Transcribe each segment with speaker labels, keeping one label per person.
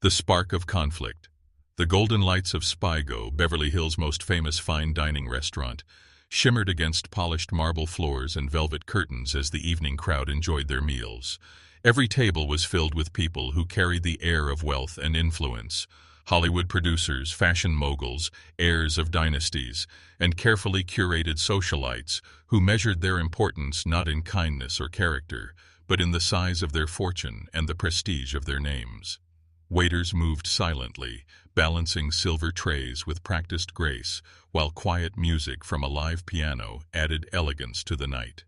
Speaker 1: The spark of conflict. The golden lights of Spygo, Beverly Hills' most famous fine dining restaurant, shimmered against polished marble floors and velvet curtains as the evening crowd enjoyed their meals. Every table was filled with people who carried the air of wealth and influence. Hollywood producers, fashion moguls, heirs of dynasties, and carefully curated socialites who measured their importance not in kindness or character, but in the size of their fortune and the prestige of their names. Waiters moved silently, balancing silver trays with practiced grace, while quiet music from a live piano added elegance to the night.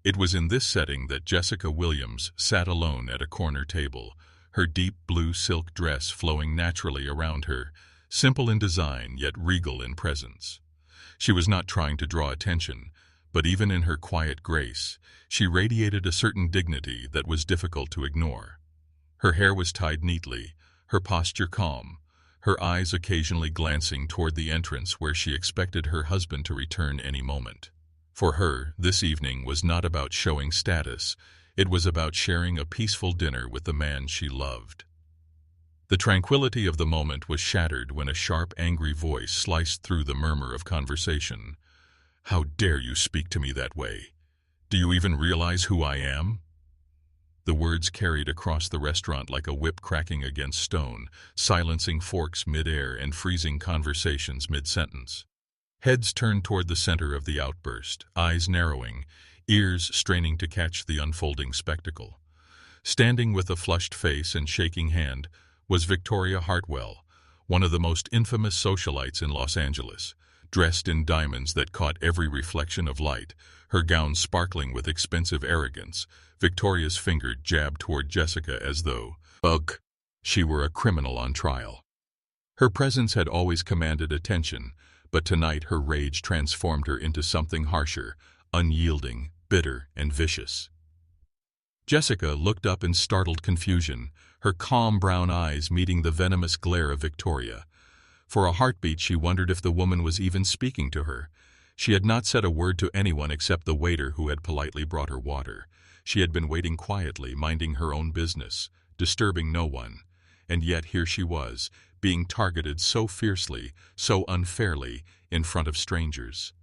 Speaker 1: It was in this setting that Jessica Williams sat alone at a corner table, her deep blue silk dress flowing naturally around her, simple in design yet regal in presence. She was not trying to draw attention, but even in her quiet grace, she radiated a certain dignity that was difficult to ignore. Her hair was tied neatly, her posture calm, her eyes occasionally glancing toward the entrance where she expected her husband to return any moment. For her, this evening was not about showing status, it was about sharing a peaceful dinner with the man she loved. The tranquility of the moment was shattered when a sharp, angry voice sliced through the murmur of conversation. "How dare you speak to me that way? Do you even realize who I am?" The words carried across the restaurant like a whip cracking against stone, silencing forks mid-air and freezing conversations mid-sentence. Heads turned toward the center of the outburst, eyes narrowing, ears straining to catch the unfolding spectacle. Standing with a flushed face and shaking hand was Victoria Hartwell, one of the most infamous socialites in Los Angeles. Dressed in diamonds that caught every reflection of light, her gown sparkling with expensive arrogance, Victoria's finger jabbed toward Jessica as though, ugh, she were a criminal on trial. Her presence had always commanded attention, but tonight her rage transformed her into something harsher, unyielding, bitter, and vicious. Jessica looked up in startled confusion, her calm brown eyes meeting the venomous glare of Victoria. For a heartbeat she wondered if the woman was even speaking to her. She had not said a word to anyone except the waiter who had politely brought her water. She had been waiting quietly, minding her own business, disturbing no one. And yet here she was, being targeted so fiercely, so unfairly, in front of strangers.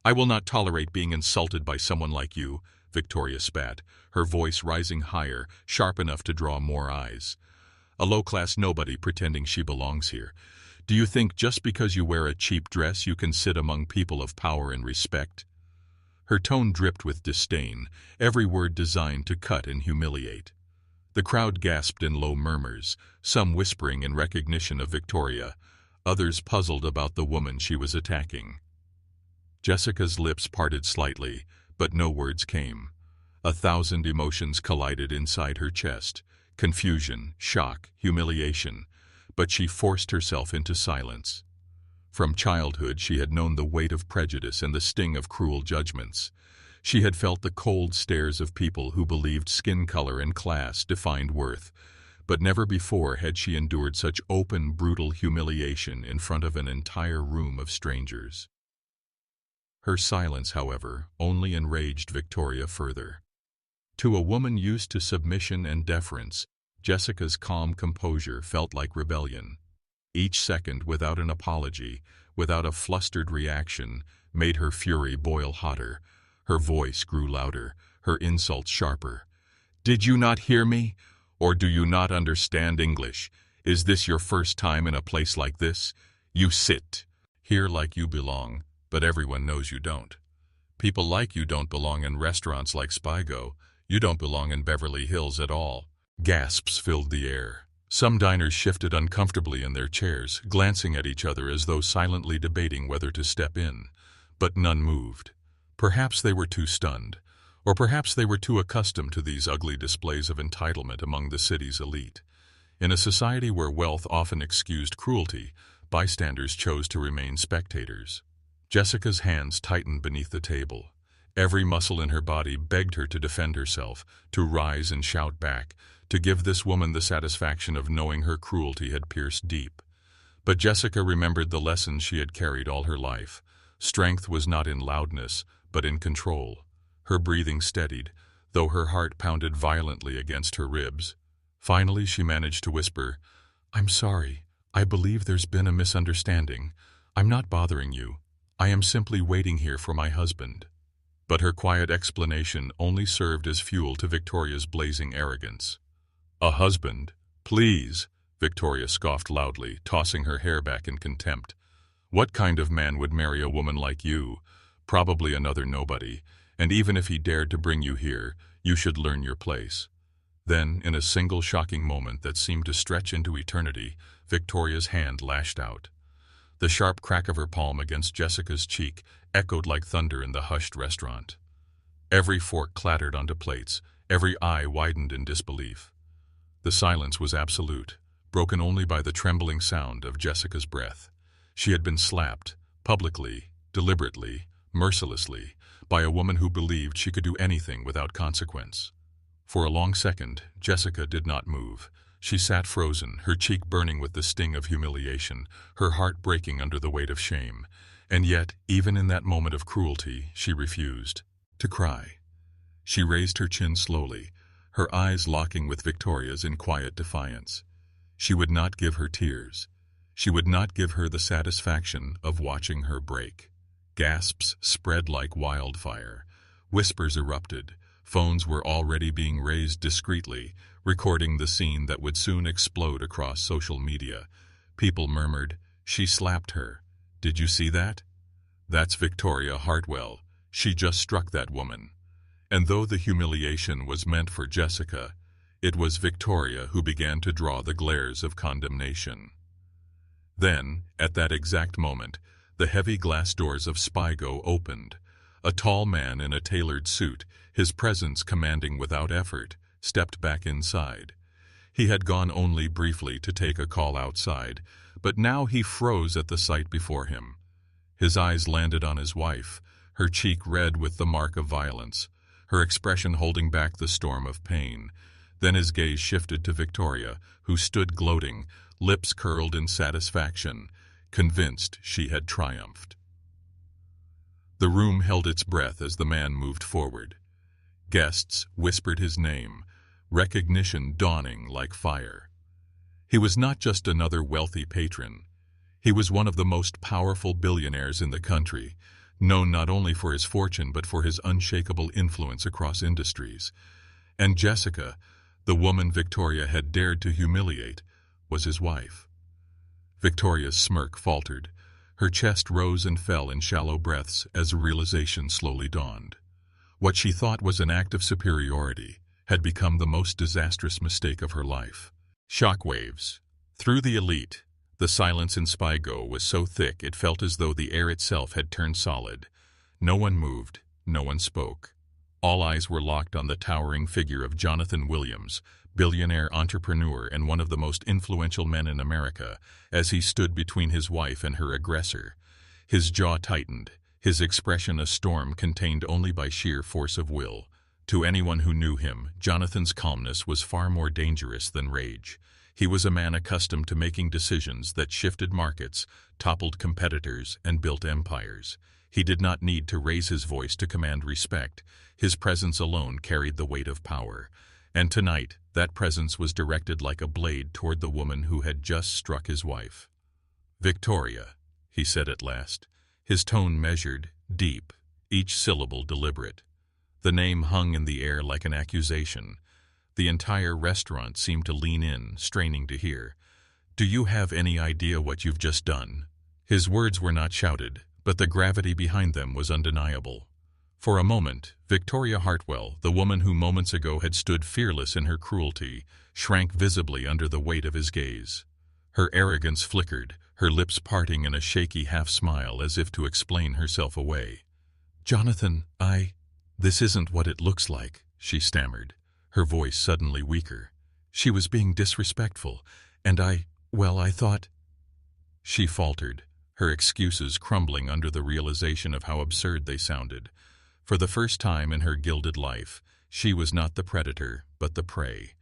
Speaker 1: "I will not tolerate being insulted by someone like you," Victoria spat, her voice rising higher, sharp enough to draw more eyes. "A low-class nobody pretending she belongs here. Do you think just because you wear a cheap dress you can sit among people of power and respect?" Her tone dripped with disdain, every word designed to cut and humiliate. The crowd gasped in low murmurs, some whispering in recognition of Victoria, others puzzled about the woman she was attacking. Jessica's lips parted slightly, but no words came. 1,000 emotions collided inside her chest, confusion, shock, humiliation, but she forced herself into silence. From childhood she had known the weight of prejudice and the sting of cruel judgments. She had felt the cold stares of people who believed skin color and class defined worth, but never before had she endured such open, brutal humiliation in front of an entire room of strangers. Her silence, however, only enraged Victoria further. To a woman used to submission and deference, Jessica's calm composure felt like rebellion. Each second, without an apology, without a flustered reaction, made her fury boil hotter. Her voice grew louder, her insults sharper. "Did you not hear me? Or do you not understand English? Is this your first time in a place like this? You sit here like you belong, but everyone knows you don't. People like you don't belong in restaurants like Spygo. You don't belong in Beverly Hills at all." Gasps filled the air. Some diners shifted uncomfortably in their chairs, glancing at each other as though silently debating whether to step in. But none moved. Perhaps they were too stunned, or perhaps they were too accustomed to these ugly displays of entitlement among the city's elite. In a society where wealth often excused cruelty, bystanders chose to remain spectators. Jessica's hands tightened beneath the table. Every muscle in her body begged her to defend herself, to rise and shout back, to give this woman the satisfaction of knowing her cruelty had pierced deep. But Jessica remembered the lessons she had carried all her life. Strength was not in loudness, but in control. Her breathing steadied, though her heart pounded violently against her ribs. Finally she managed to whisper, I'm sorry. I believe there's been a misunderstanding. I'm not bothering you. I am simply waiting here for my husband. But her quiet explanation only served as fuel to Victoria's blazing arrogance. A husband? Please, Victoria scoffed loudly, tossing her hair back in contempt. What kind of man would marry a woman like you? Probably another nobody, and even if he dared to bring you here, you should learn your place. Then, in a single shocking moment that seemed to stretch into eternity, Victoria's hand lashed out. The sharp crack of her palm against Jessica's cheek echoed like thunder in the hushed restaurant. Every fork clattered onto plates, every eye widened in disbelief. The silence was absolute, broken only by the trembling sound of Jessica's breath. She had been slapped, publicly, deliberately, mercilessly, by a woman who believed she could do anything without consequence. For a long second, Jessica did not move. She sat frozen, her cheek burning with the sting of humiliation, her heart breaking under the weight of shame. And yet, even in that moment of cruelty, she refused to cry. She raised her chin slowly, her eyes locking with Victoria's in quiet defiance. She would not give her tears. She would not give her the satisfaction of watching her break. Gasps spread like wildfire. Whispers erupted. Phones were already being raised discreetly, recording the scene that would soon explode across social media. People murmured, "She slapped her. Did you see that? That's Victoria Hartwell. She just struck that woman." And though the humiliation was meant for Jessica, it was Victoria who began to draw the glares of condemnation. Then, at that exact moment, the heavy glass doors of Spygo opened. A tall man in a tailored suit, his presence commanding without effort, stepped back inside. He had gone only briefly to take a call outside, but now he froze at the sight before him. His eyes landed on his wife, her cheek red with the mark of violence, her expression holding back the storm of pain. Then his gaze shifted to Victoria, who stood gloating, lips curled in satisfaction, convinced she had triumphed. The room held its breath as the man moved forward. Guests whispered his name, recognition dawning like fire. He was not just another wealthy patron. He was one of the most powerful billionaires in the country, known not only for his fortune but for his unshakable influence across industries. And Jessica, the woman Victoria had dared to humiliate, was his wife. Victoria's smirk faltered. Her chest rose and fell in shallow breaths as realization slowly dawned. What she thought was an act of superiority had become the most disastrous mistake of her life. Shockwaves. Through the elite, the silence in Spygo was so thick it felt as though the air itself had turned solid. No one moved, no one spoke. All eyes were locked on the towering figure of Jonathan Williams, billionaire entrepreneur and one of the most influential men in America, as he stood between his wife and her aggressor. His jaw tightened, his expression a storm contained only by sheer force of will. To anyone who knew him, Jonathan's calmness was far more dangerous than rage. He was a man accustomed to making decisions that shifted markets, toppled competitors, and built empires. He did not need to raise his voice to command respect. His presence alone carried the weight of power. And tonight, that presence was directed like a blade toward the woman who had just struck his wife. "Victoria," he said at last, his tone measured, deep, each syllable deliberate. The name hung in the air like an accusation. The entire restaurant seemed to lean in, straining to hear. "Do you have any idea what you've just done?" His words were not shouted, but the gravity behind them was undeniable. For a moment, Victoria Hartwell, the woman who moments ago had stood fearless in her cruelty, shrank visibly under the weight of his gaze. Her arrogance flickered, her lips parting in a shaky half-smile as if to explain herself away. "Jonathan, this isn't what it looks like," she stammered, her voice suddenly weaker. "She was being disrespectful, and I thought—" She faltered, her excuses crumbling under the realization of how absurd they sounded. For the first time in her gilded life, she was not the predator, but the prey.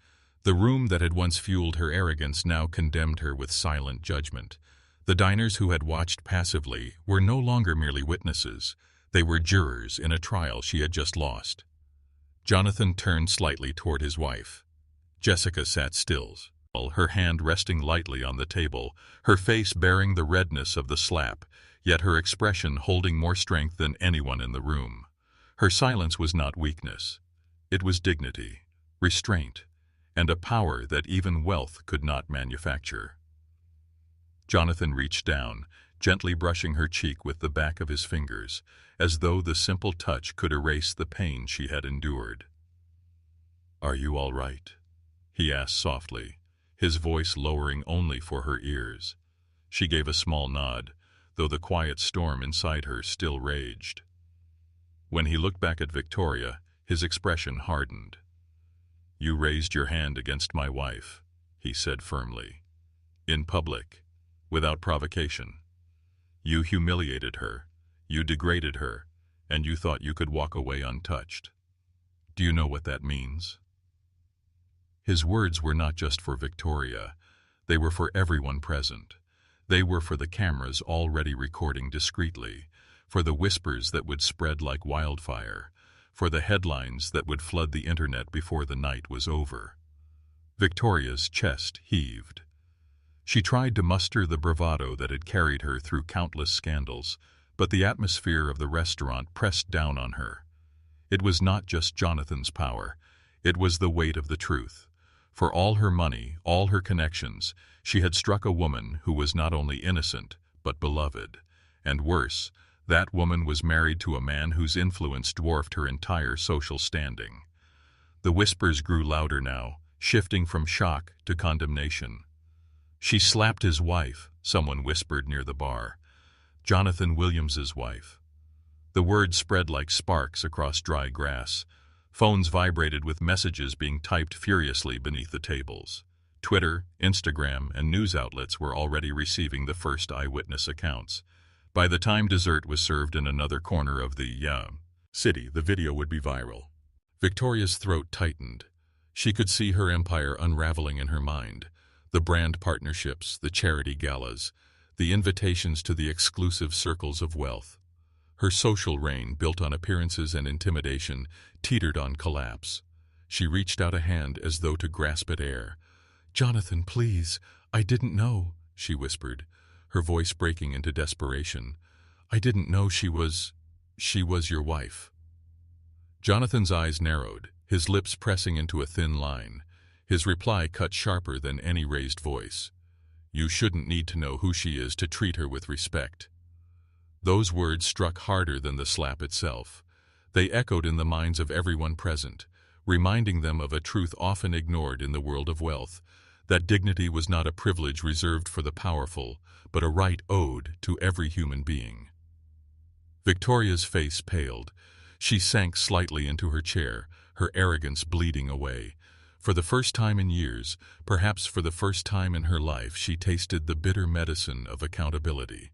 Speaker 1: The room that had once fueled her arrogance now condemned her with silent judgment. The diners who had watched passively were no longer merely witnesses. They were jurors in a trial she had just lost. Jonathan turned slightly toward his wife. Jessica sat still, her hand resting lightly on the table, her face bearing the redness of the slap, yet her expression holding more strength than anyone in the room. Her silence was not weakness. It was dignity, restraint, and a power that even wealth could not manufacture. Jonathan reached down, gently brushing her cheek with the back of his fingers, as though the simple touch could erase the pain she had endured. "Are you all right?" he asked softly, his voice lowering only for her ears. She gave a small nod, though the quiet storm inside her still raged. When he looked back at Victoria, his expression hardened. "You raised your hand against my wife," he said firmly. "In public, without provocation. You humiliated her, you degraded her, and you thought you could walk away untouched. Do you know what that means?" His words were not just for Victoria. They were for everyone present. They were for the cameras already recording discreetly, for the whispers that would spread like wildfire, for the headlines that would flood the internet before the night was over. Victoria's chest heaved. She tried to muster the bravado that had carried her through countless scandals, but the atmosphere of the restaurant pressed down on her. It was not just Jonathan's power. It was the weight of the truth. For all her money, all her connections, she had struck a woman who was not only innocent, but beloved. And worse, that woman was married to a man whose influence dwarfed her entire social standing. The whispers grew louder now, shifting from shock to condemnation. "She slapped his wife," someone whispered near the bar. "Jonathan Williams's wife." The word spread like sparks across dry grass. Phones vibrated with messages being typed furiously beneath the tables. Twitter, Instagram, and news outlets were already receiving the first eyewitness accounts. By the time dessert was served in another corner of the city, the video would be viral. Victoria's throat tightened. She could see her empire unraveling in her mind. The brand partnerships, the charity galas, the invitations to the exclusive circles of wealth. Her social reign, built on appearances and intimidation, teetered on collapse. She reached out a hand as though to grasp at air. "Jonathan, please, I didn't know," she whispered, her voice breaking into desperation. "I didn't know she was your wife." Jonathan's eyes narrowed, his lips pressing into a thin line. His reply cut sharper than any raised voice. "You shouldn't need to know who she is to treat her with respect." Those words struck harder than the slap itself. They echoed in the minds of everyone present, reminding them of a truth often ignored in the world of wealth, that dignity was not a privilege reserved for the powerful, but a right owed to every human being. Victoria's face paled. She sank slightly into her chair, her arrogance bleeding away. For the first time in years, perhaps for the first time in her life, she tasted the bitter medicine of accountability.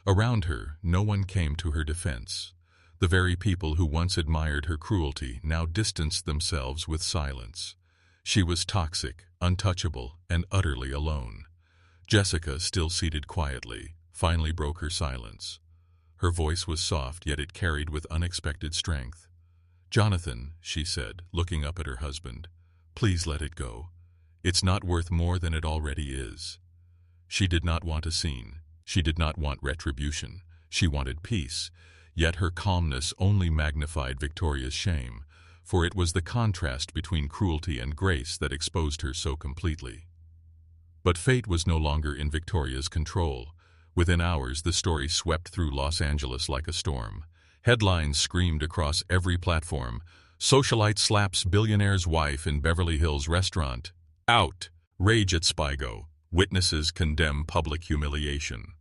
Speaker 1: Around her, no one came to her defense. The very people who once admired her cruelty now distanced themselves with silence. She was toxic, untouchable, and utterly alone. Jessica, still seated quietly, finally broke her silence. Her voice was soft, yet it carried with unexpected strength. "Jonathan," she said, looking up at her husband, "please let it go. It's not worth more than it already is." She did not want a scene. She did not want retribution. She wanted peace. Yet her calmness only magnified Victoria's shame, for it was the contrast between cruelty and grace that exposed her so completely. But fate was no longer in Victoria's control. Within hours, the story swept through Los Angeles like a storm. Headlines screamed across every platform. "Socialite slaps billionaire's wife in Beverly Hills restaurant." "Out!" Rage at Spigo. Witnesses condemn public humiliation.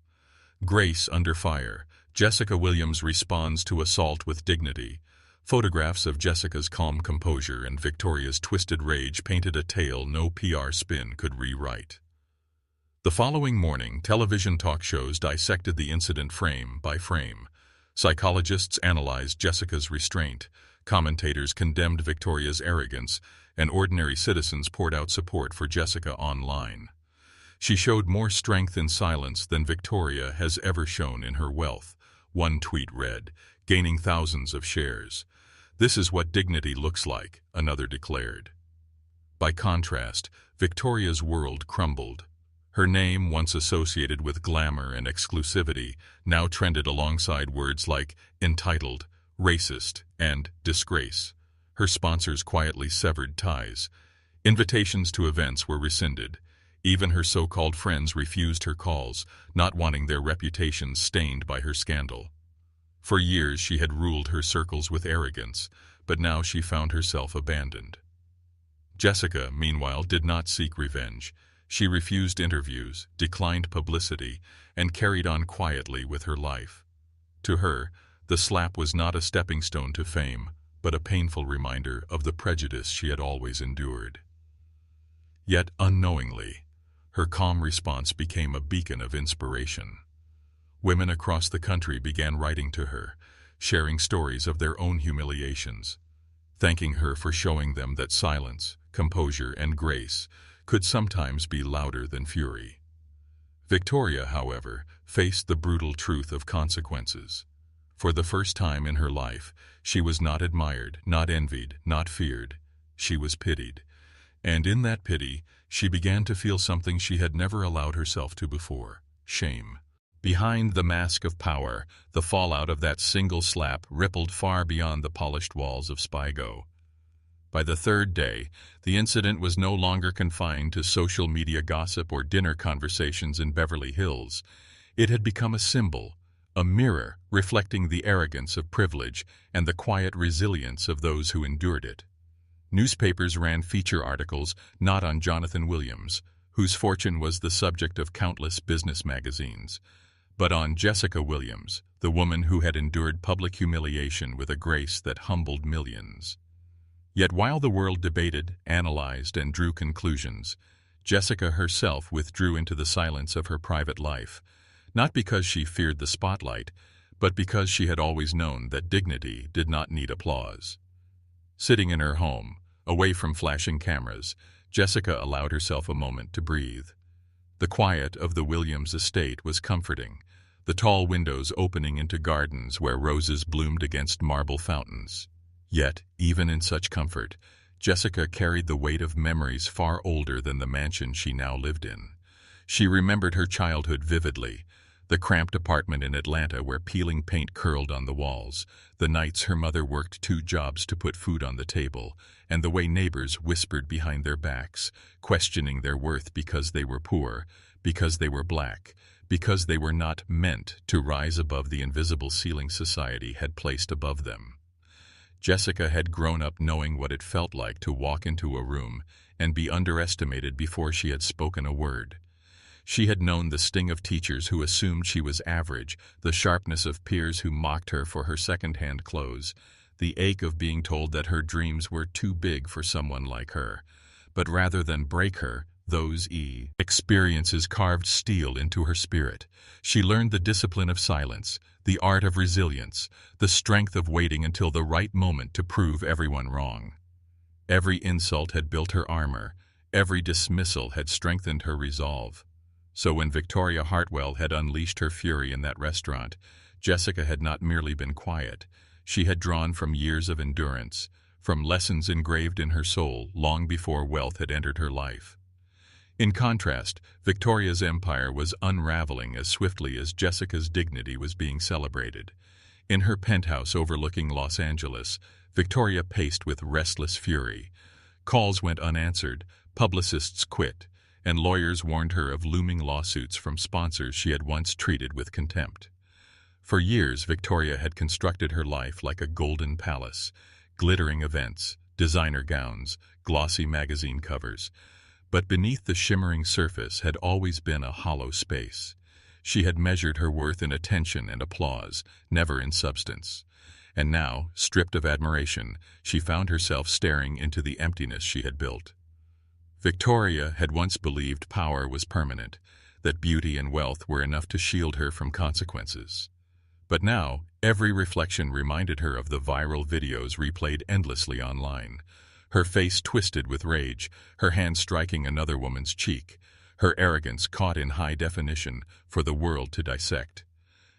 Speaker 1: Grace under fire. Jessica Williams responds to assault with dignity. Photographs of Jessica's calm composure and Victoria's twisted rage painted a tale no PR spin could rewrite. The following morning, television talk shows dissected the incident frame by frame. Psychologists analyzed Jessica's restraint, commentators condemned Victoria's arrogance, and ordinary citizens poured out support for Jessica online. She showed more strength in silence than Victoria has ever shown in her wealth, one tweet read, gaining thousands of shares. "This is what dignity looks like," another declared. By contrast, Victoria's world crumbled. Her name, once associated with glamour and exclusivity, now trended alongside words like entitled, racist, and disgrace. Her sponsors quietly severed ties. Invitations to events were rescinded. Even her so-called friends refused her calls, not wanting their reputations stained by her scandal. For years she had ruled her circles with arrogance, but now she found herself abandoned. Jessica, meanwhile, did not seek revenge. She refused interviews, declined publicity, and carried on quietly with her life. To her, the slap was not a stepping stone to fame, but a painful reminder of the prejudice she had always endured. Yet, unknowingly, her calm response became a beacon of inspiration. Women across the country began writing to her, sharing stories of their own humiliations, thanking her for showing them that silence, composure, and grace could sometimes be louder than fury. Victoria, however, faced the brutal truth of consequences. For the first time in her life, she was not admired, not envied, not feared. She was pitied. And in that pity, she began to feel something she had never allowed herself to before: shame. Behind the mask of power, the fallout of that single slap rippled far beyond the polished walls of Spigo. By the third day, the incident was no longer confined to social media gossip or dinner conversations in Beverly Hills. It had become a symbol, a mirror reflecting the arrogance of privilege and the quiet resilience of those who endured it. Newspapers ran feature articles not on Jonathan Williams, whose fortune was the subject of countless business magazines, but on Jessica Williams, the woman who had endured public humiliation with a grace that humbled millions. Yet while the world debated, analyzed, and drew conclusions, Jessica herself withdrew into the silence of her private life, not because she feared the spotlight, but because she had always known that dignity did not need applause. Sitting in her home, away from flashing cameras, Jessica allowed herself a moment to breathe. The quiet of the Williams estate was comforting, the tall windows opening into gardens where roses bloomed against marble fountains. Yet, even in such comfort, Jessica carried the weight of memories far older than the mansion she now lived in. She remembered her childhood vividly, the cramped apartment in Atlanta where peeling paint curled on the walls, the nights her mother worked 2 jobs to put food on the table, and the way neighbors whispered behind their backs, questioning their worth because they were poor, because they were black, because they were not meant to rise above the invisible ceiling society had placed above them. Jessica had grown up knowing what it felt like to walk into a room and be underestimated before she had spoken a word. She had known the sting of teachers who assumed she was average, the sharpness of peers who mocked her for her second-hand clothes, the ache of being told that her dreams were too big for someone like her. But rather than break her, those experiences carved steel into her spirit. She learned the discipline of silence, the art of resilience, the strength of waiting until the right moment to prove everyone wrong. Every insult had built her armor, every dismissal had strengthened her resolve. So when Victoria Hartwell had unleashed her fury in that restaurant, Jessica had not merely been quiet. She had drawn from years of endurance, from lessons engraved in her soul long before wealth had entered her life. In contrast, Victoria's empire was unraveling as swiftly as Jessica's dignity was being celebrated. In her penthouse overlooking Los Angeles, Victoria paced with restless fury. Calls went unanswered, publicists quit, and lawyers warned her of looming lawsuits from sponsors she had once treated with contempt. For years, Victoria had constructed her life like a golden palace, glittering events, designer gowns, glossy magazine covers. But beneath the shimmering surface had always been a hollow space. She had measured her worth in attention and applause, never in substance. And now, stripped of admiration, she found herself staring into the emptiness she had built. Victoria had once believed power was permanent, that beauty and wealth were enough to shield her from consequences. But now, every reflection reminded her of the viral videos replayed endlessly online. Her face twisted with rage, her hand striking another woman's cheek, her arrogance caught in high definition for the world to dissect.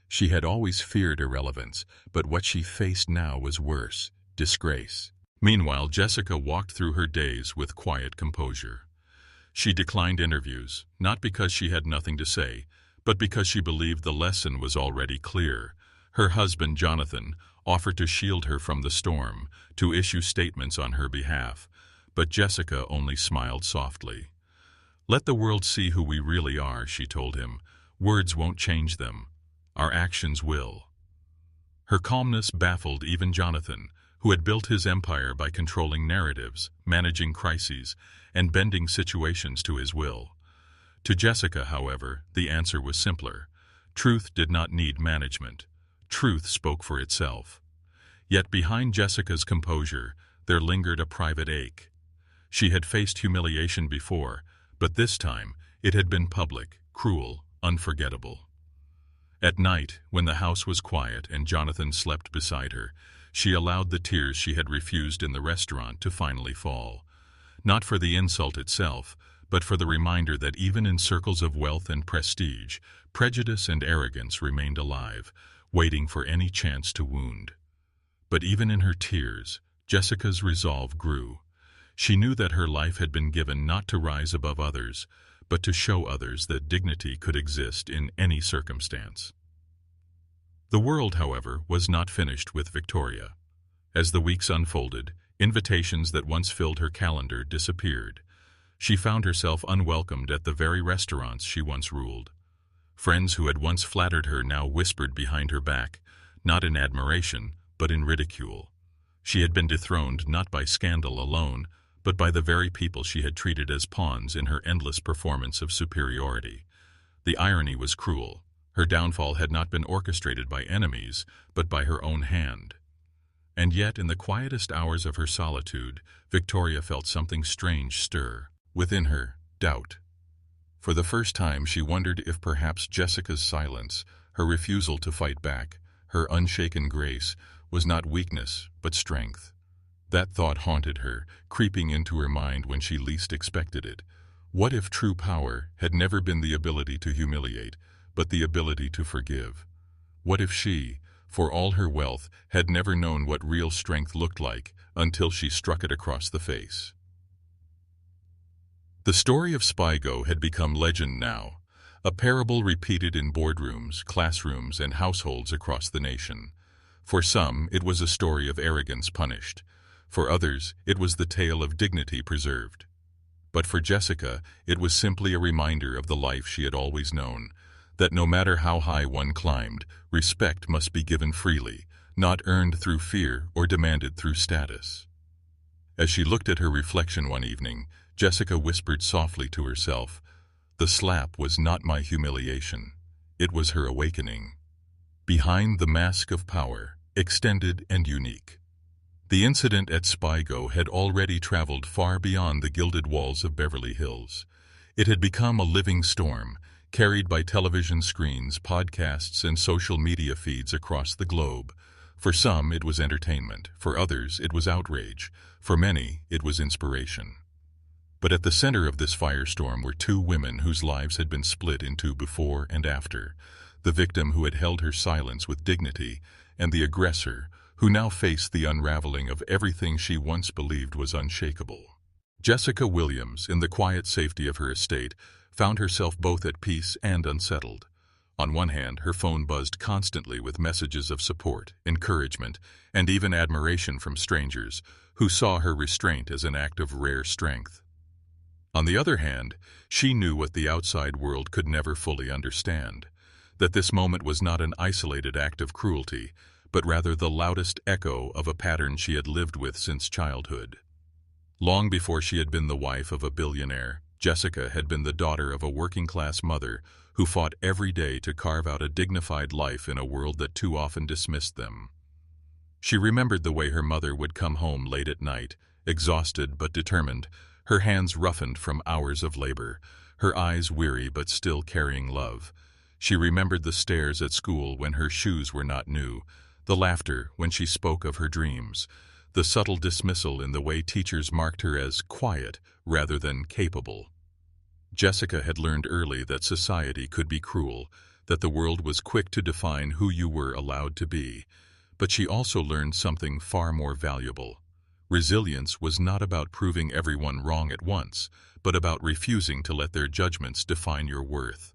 Speaker 1: She had always feared irrelevance, but what she faced now was worse: disgrace. Meanwhile, Jessica walked through her days with quiet composure. She declined interviews, not because she had nothing to say, but because she believed the lesson was already clear. Her husband, Jonathan, offered to shield her from the storm, to issue statements on her behalf, but Jessica only smiled softly. "Let the world see who we really are," she told him. "Words won't change them. Our actions will." Her calmness baffled even Jonathan, who had built his empire by controlling narratives, managing crises, and bending situations to his will. To Jessica, however, the answer was simpler. Truth did not need management. Truth spoke for itself. Yet behind Jessica's composure, there lingered a private ache. She had faced humiliation before, but this time it had been public, cruel, unforgettable. At night, when the house was quiet and Jonathan slept beside her, she allowed the tears she had refused in the restaurant to finally fall. Not for the insult itself, but for the reminder that even in circles of wealth and prestige, prejudice and arrogance remained alive, waiting for any chance to wound. But even in her tears, Jessica's resolve grew. She knew that her life had been given not to rise above others, but to show others that dignity could exist in any circumstance. The world, however, was not finished with Victoria. As the weeks unfolded, invitations that once filled her calendar disappeared. She found herself unwelcomed at the very restaurants she once ruled. Friends who had once flattered her now whispered behind her back, not in admiration, but in ridicule. She had been dethroned not by scandal alone, but by the very people she had treated as pawns in her endless performance of superiority. The irony was cruel. Her downfall had not been orchestrated by enemies, but by her own hand. And yet, in the quietest hours of her solitude, Victoria felt something strange stir. Within her, doubt. For the first time, she wondered if perhaps Jessica's silence, her refusal to fight back, her unshaken grace, was not weakness, but strength. That thought haunted her, creeping into her mind when she least expected it. What if true power had never been the ability to humiliate, but the ability to forgive? What if she, for all her wealth, had never known what real strength looked like until she struck it across the face? The story of Spygo had become legend now, a parable repeated in boardrooms, classrooms, and households across the nation. For some, it was a story of arrogance punished. For others, it was the tale of dignity preserved. But for Jessica, it was simply a reminder of the life she had always known, that no matter how high one climbed, respect must be given freely, not earned through fear or demanded through status. As she looked at her reflection one evening, Jessica whispered softly to herself, "The slap was not my humiliation. It was her awakening." Behind the mask of power, extended and unique. The incident at Spygo had already traveled far beyond the gilded walls of Beverly Hills. It had become a living storm, carried by television screens, podcasts, and social media feeds across the globe. For some, it was entertainment. For others, it was outrage. For many, it was inspiration. But at the center of this firestorm were two women whose lives had been split into before and after. The victim who had held her silence with dignity, and the aggressor who now faced the unraveling of everything she once believed was unshakable. Jessica Williams, in the quiet safety of her estate, found herself both at peace and unsettled. On one hand, her phone buzzed constantly with messages of support, encouragement, and even admiration from strangers who saw her restraint as an act of rare strength. On the other hand, she knew what the outside world could never fully understand, that this moment was not an isolated act of cruelty, but rather the loudest echo of a pattern she had lived with since childhood. Long before she had been the wife of a billionaire, Jessica had been the daughter of a working-class mother who fought every day to carve out a dignified life in a world that too often dismissed them. She remembered the way her mother would come home late at night, exhausted but determined, her hands roughened from hours of labor, her eyes weary but still carrying love. She remembered the stares at school when her shoes were not new, the laughter when she spoke of her dreams, the subtle dismissal in the way teachers marked her as quiet rather than capable. Jessica had learned early that society could be cruel, that the world was quick to define who you were allowed to be. But she also learned something far more valuable. Resilience was not about proving everyone wrong at once, but about refusing to let their judgments define your worth.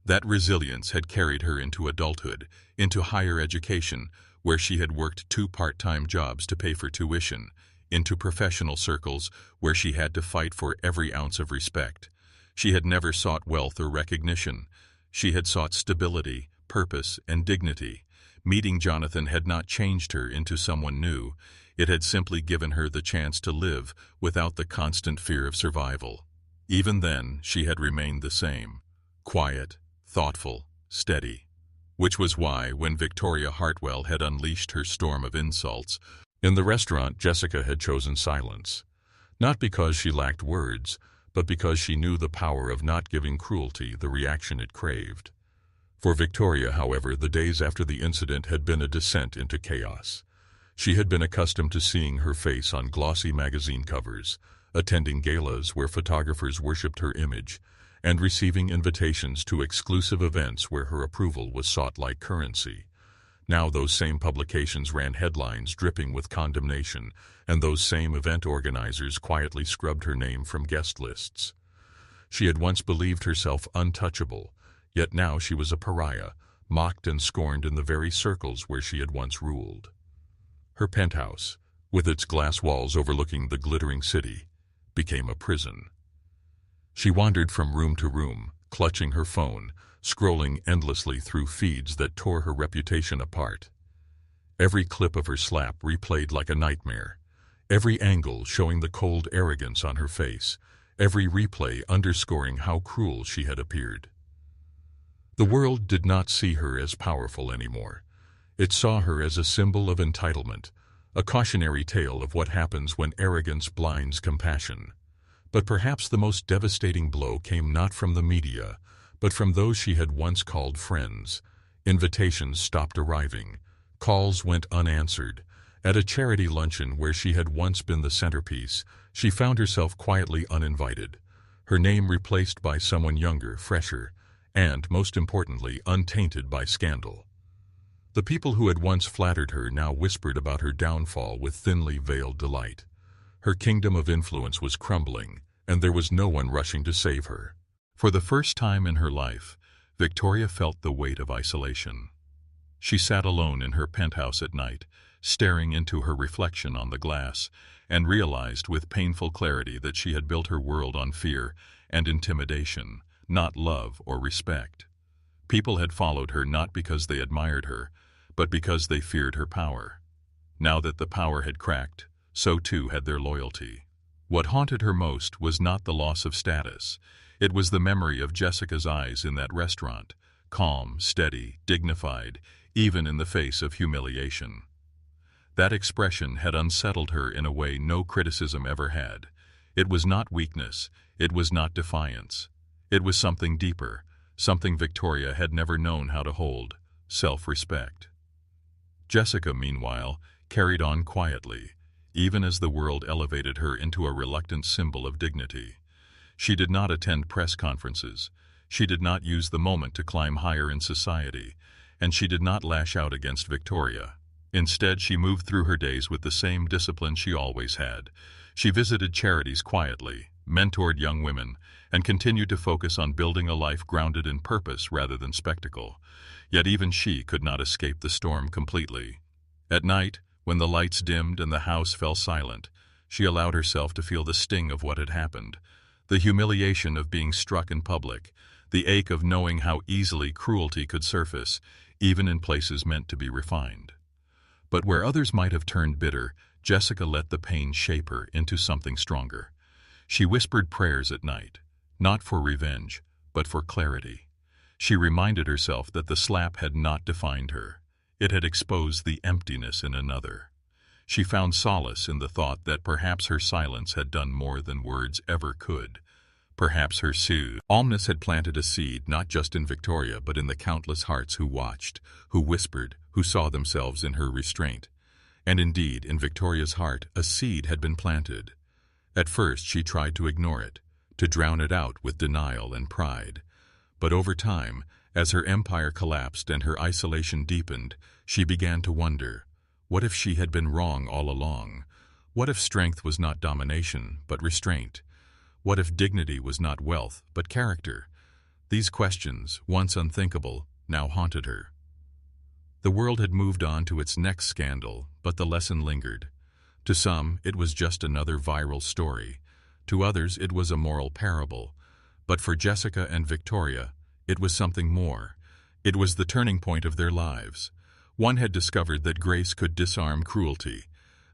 Speaker 1: That resilience had carried her into adulthood, into higher education, where she had worked 2 part-time jobs to pay for tuition, into professional circles where she had to fight for every ounce of respect. She had never sought wealth or recognition. She had sought stability, purpose, and dignity. Meeting Jonathan had not changed her into someone new. It had simply given her the chance to live without the constant fear of survival. Even then, she had remained the same: quiet, thoughtful, steady. Which was why, when Victoria Hartwell had unleashed her storm of insults, in the restaurant, Jessica had chosen silence. Not because she lacked words, but because she knew the power of not giving cruelty the reaction it craved. For Victoria, however, the days after the incident had been a descent into chaos. She had been accustomed to seeing her face on glossy magazine covers, attending galas where photographers worshipped her image, and receiving invitations to exclusive events where her approval was sought like currency. Now those same publications ran headlines dripping with condemnation, and those same event organizers quietly scrubbed her name from guest lists. She had once believed herself untouchable, yet now she was a pariah, mocked and scorned in the very circles where she had once ruled. Her penthouse, with its glass walls overlooking the glittering city, became a prison. She wandered from room to room, clutching her phone, scrolling endlessly through feeds that tore her reputation apart. Every clip of her slap replayed like a nightmare, every angle showing the cold arrogance on her face, every replay underscoring how cruel she had appeared. The world did not see her as powerful anymore. It saw her as a symbol of entitlement, a cautionary tale of what happens when arrogance blinds compassion. But perhaps the most devastating blow came not from the media, but from those she had once called friends. Invitations stopped arriving. Calls went unanswered. At a charity luncheon where she had once been the centerpiece, she found herself quietly uninvited, her name replaced by someone younger, fresher, and, most importantly, untainted by scandal. The people who had once flattered her now whispered about her downfall with thinly veiled delight. Her kingdom of influence was crumbling, and there was no one rushing to save her. For the first time in her life, Victoria felt the weight of isolation. She sat alone in her penthouse at night, staring into her reflection on the glass, and realized with painful clarity that she had built her world on fear and intimidation, not love or respect. People had followed her not because they admired her, but because they feared her power. Now that the power had cracked, so too had their loyalty. What haunted her most was not the loss of status. It was the memory of Jessica's eyes in that restaurant, calm, steady, dignified, even in the face of humiliation. That expression had unsettled her in a way no criticism ever had. It was not weakness, it was not defiance. It was something deeper, something Victoria had never known how to hold: self-respect. Jessica, meanwhile, carried on quietly, even as the world elevated her into a reluctant symbol of dignity. She did not attend press conferences. She did not use the moment to climb higher in society, and she did not lash out against Victoria. Instead, she moved through her days with the same discipline she always had. She visited charities quietly, mentored young women, and continued to focus on building a life grounded in purpose rather than spectacle. Yet even she could not escape the storm completely. At night, when the lights dimmed and the house fell silent, she allowed herself to feel the sting of what had happened, the humiliation of being struck in public, the ache of knowing how easily cruelty could surface, even in places meant to be refined. But where others might have turned bitter, Jessica let the pain shape her into something stronger. She whispered prayers at night, not for revenge, but for clarity. She reminded herself that the slap had not defined her. It had exposed the emptiness in another. She found solace in the thought that perhaps her silence had done more than words ever could. Perhaps her calmness had planted a seed not just in Victoria but in the countless hearts who watched, who whispered, who saw themselves in her restraint. And indeed, in Victoria's heart, a seed had been planted. At first she tried to ignore it, to drown it out with denial and pride. But over time, as her empire collapsed and her isolation deepened, she began to wonder, what if she had been wrong all along? What if strength was not domination, but restraint? What if dignity was not wealth, but character? These questions, once unthinkable, now haunted her. The world had moved on to its next scandal, but the lesson lingered. To some, it was just another viral story. To others, it was a moral parable. But for Jessica and Victoria, it was something more. It was the turning point of their lives. One had discovered that grace could disarm cruelty.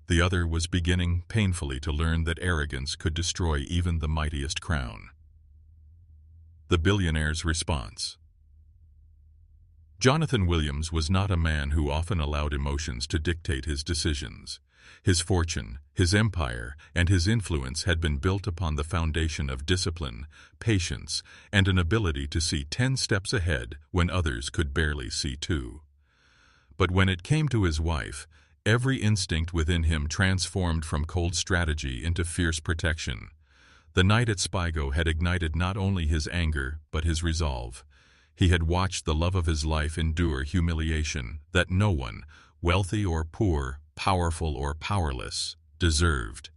Speaker 1: The other was beginning painfully to learn that arrogance could destroy even the mightiest crown. The billionaire's response. Jonathan Williams was not a man who often allowed emotions to dictate his decisions. His fortune, his empire, and his influence had been built upon the foundation of discipline, patience, and an ability to see 10 steps ahead when others could barely see 2. But when it came to his wife, every instinct within him transformed from cold strategy into fierce protection. The night at Spigo had ignited not only his anger, but his resolve. He had watched the love of his life endure humiliation that no one, wealthy or poor, powerful or powerless, deserved.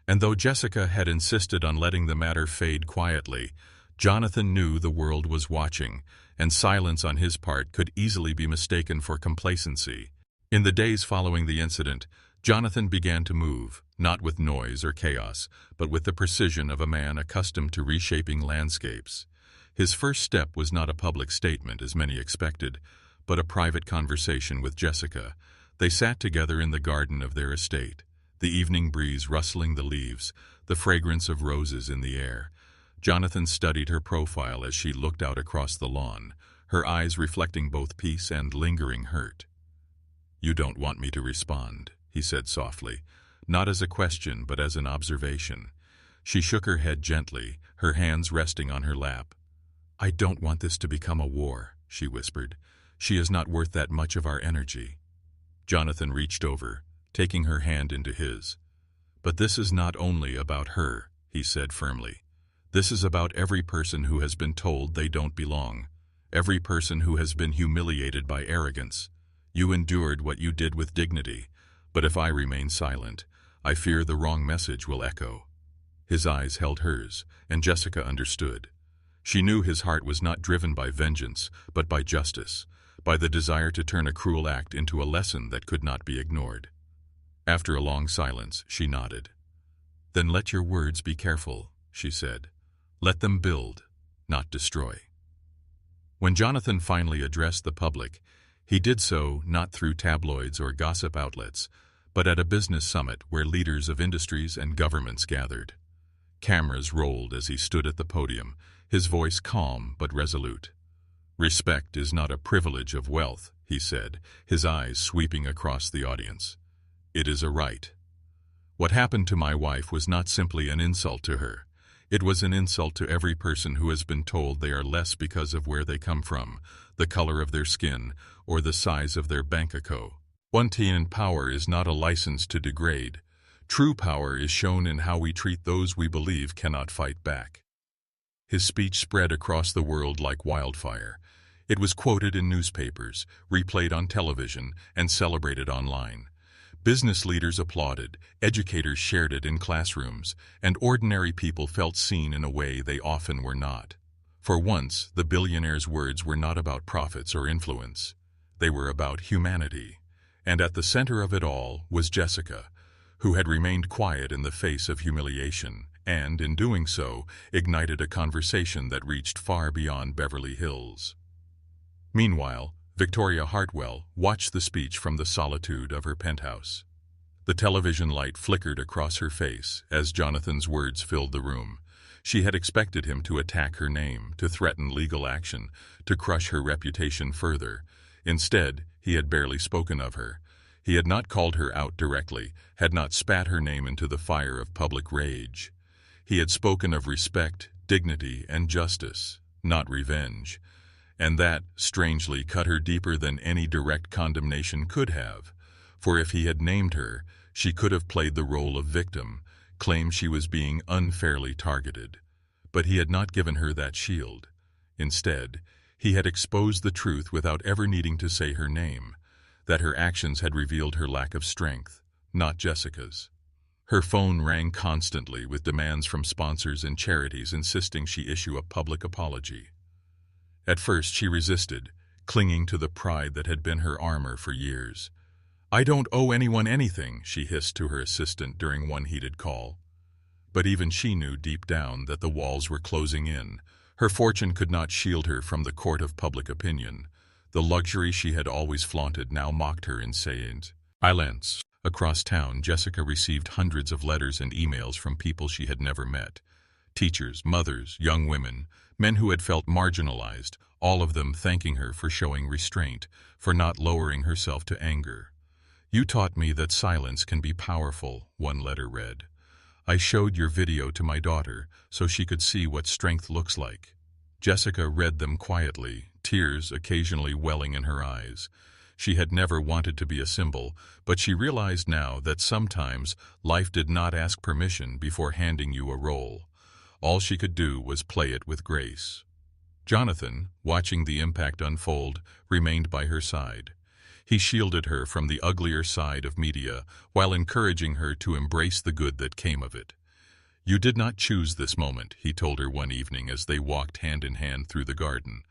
Speaker 1: And though Jessica had insisted on letting the matter fade quietly, Jonathan knew the world was watching, and silence on his part could easily be mistaken for complacency. In the days following the incident, Jonathan began to move, not with noise or chaos, but with the precision of a man accustomed to reshaping landscapes. His first step was not a public statement, as many expected, but a private conversation with Jessica. They sat together in the garden of their estate, the evening breeze rustling the leaves, the fragrance of roses in the air. Jonathan studied her profile as she looked out across the lawn, her eyes reflecting both peace and lingering hurt. "You don't want me to respond," he said softly, not as a question but as an observation. She shook her head gently, her hands resting on her lap. "I don't want this to become a war," she whispered. "She is not worth that much of our energy." Jonathan reached over, taking her hand into his. "But this is not only about her," he said firmly. "This is about every person who has been told they don't belong, every person who has been humiliated by arrogance. You endured what you did with dignity, but if I remain silent, I fear the wrong message will echo." His eyes held hers, and Jessica understood. She knew his heart was not driven by vengeance, but by justice, by the desire to turn a cruel act into a lesson that could not be ignored. After a long silence, she nodded. "Then let your words be careful," she said. "Let them build, not destroy." When Jonathan finally addressed the public, he did so not through tabloids or gossip outlets, but at a business summit where leaders of industries and governments gathered. Cameras rolled as he stood at the podium, his voice calm but resolute. "Respect is not a privilege of wealth," he said, his eyes sweeping across the audience. "It is a right. What happened to my wife was not simply an insult to her. It was an insult to every person who has been told they are less because of where they come from, the color of their skin, or the size of their bank account. Wanting in power is not a license to degrade. True power is shown in how we treat those we believe cannot fight back." His speech spread across the world like wildfire. It was quoted in newspapers, replayed on television, and celebrated online. Business leaders applauded, educators shared it in classrooms, and ordinary people felt seen in a way they often were not. For once, the billionaire's words were not about profits or influence. They were about humanity. And at the center of it all was Jessica, who had remained quiet in the face of humiliation, and, in doing so, ignited a conversation that reached far beyond Beverly Hills. Meanwhile, Victoria Hartwell watched the speech from the solitude of her penthouse. The television light flickered across her face as Jonathan's words filled the room. She had expected him to attack her name, to threaten legal action, to crush her reputation further. Instead, he had barely spoken of her. He had not called her out directly, had not spat her name into the fire of public rage. He had spoken of respect, dignity, and justice, not revenge. And that, strangely, cut her deeper than any direct condemnation could have. For if he had named her, she could have played the role of victim, claimed she was being unfairly targeted. But he had not given her that shield. Instead, he had exposed the truth without ever needing to say her name, that her actions had revealed her lack of strength, not Jessica's. Her phone rang constantly with demands from sponsors and charities insisting she issue a public apology. At first she resisted, clinging to the pride that had been her armor for years. "I don't owe anyone anything," she hissed to her assistant during one heated call. But even she knew deep down that the walls were closing in. Her fortune could not shield her from the court of public opinion. The luxury she had always flaunted now mocked her in silence. Across town, Jessica received hundreds of letters and emails from people she had never met. Teachers, mothers, young women, men who had felt marginalized, all of them thanking her for showing restraint, for not lowering herself to anger. "You taught me that silence can be powerful," one letter read. "I showed your video to my daughter so she could see what strength looks like." Jessica read them quietly, tears occasionally welling in her eyes. She had never wanted to be a symbol, but she realized now that sometimes life did not ask permission before handing you a role. All she could do was play it with grace. Jonathan, watching the impact unfold, remained by her side. He shielded her from the uglier side of media while encouraging her to embrace the good that came of it. "You did not choose this moment," he told her one evening as they walked hand in hand through the garden.